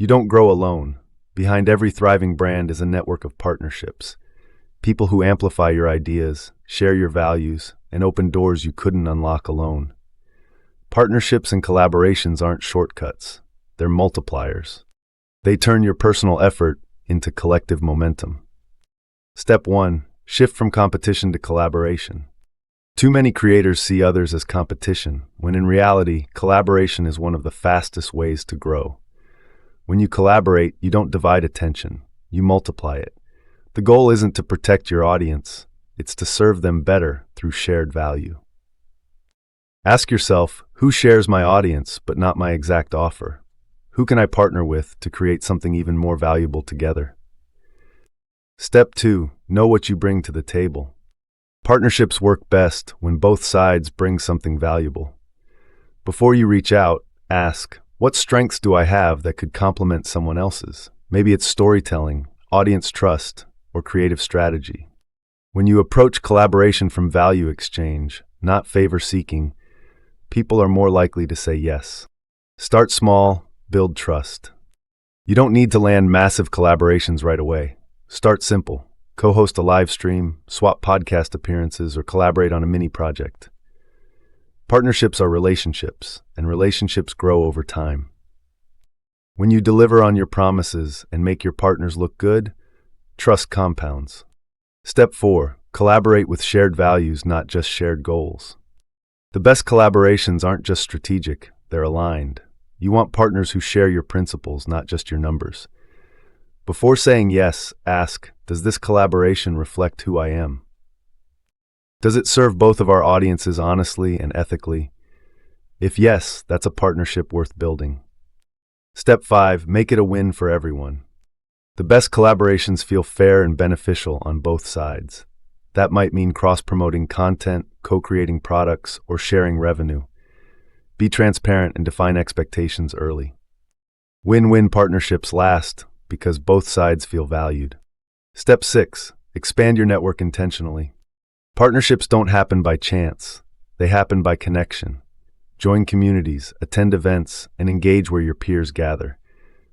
You don't grow alone. Behind every thriving brand is a network of partnerships. People who amplify your ideas, share your values, and open doors you couldn't unlock alone. Partnerships and collaborations aren't shortcuts. They're multipliers. They turn your personal effort into collective momentum. Step 1. Shift from competition to collaboration. Too many creators see others as competition, when in reality, collaboration is one of the fastest ways to grow. When you collaborate, you don't divide attention, you multiply it. The goal isn't to protect your audience, it's to serve them better through shared value. Ask yourself, who shares my audience but not my exact offer? Who can I partner with to create something even more valuable together? Step 2. Know what you bring to the table. Partnerships work best when both sides bring something valuable. Before you reach out, ask, what strengths do I have that could complement someone else's? Maybe it's storytelling, audience trust, or creative strategy. When you approach collaboration from value exchange, not favor seeking, people are more likely to say yes. Start small, build trust. You don't need to land massive collaborations right away. Start simple. Co-host a live stream, swap podcast appearances, or collaborate on a mini project. Partnerships are relationships, and relationships grow over time. When you deliver on your promises and make your partners look good, trust compounds. Step 4. Collaborate with shared values, not just shared goals. The best collaborations aren't just strategic, they're aligned. You want partners who share your principles, not just your numbers. Before saying yes, ask, does this collaboration reflect who I am? Does it serve both of our audiences honestly and ethically? If yes, that's a partnership worth building. Step 5. Make it a win for everyone. The best collaborations feel fair and beneficial on both sides. That might mean cross-promoting content, co-creating products, or sharing revenue. Be transparent and define expectations early. Win-win partnerships last because both sides feel valued. Step 6. Expand your network intentionally. Partnerships don't happen by chance. They happen by connection. Join communities, attend events, and engage where your peers gather.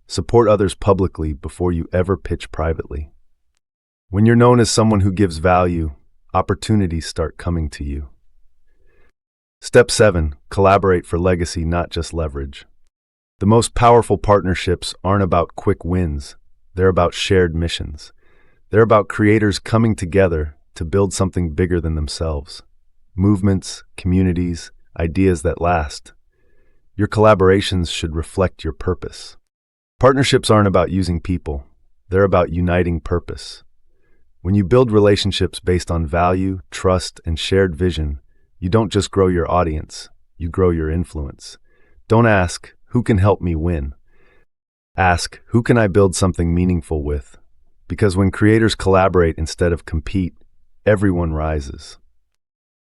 Support others publicly before you ever pitch privately. When you're known as someone who gives value, opportunities start coming to you. Step 7. Collaborate for legacy, not just leverage. The most powerful partnerships aren't about quick wins. They're about shared missions. They're about creators coming together to build something bigger than themselves. Movements, communities, ideas that last. Your collaborations should reflect your purpose. Partnerships aren't about using people. They're about uniting purpose. When you build relationships based on value, trust, and shared vision, you don't just grow your audience, you grow your influence. Don't ask, who can help me win? Ask, who can I build something meaningful with? Because when creators collaborate instead of compete, everyone rises.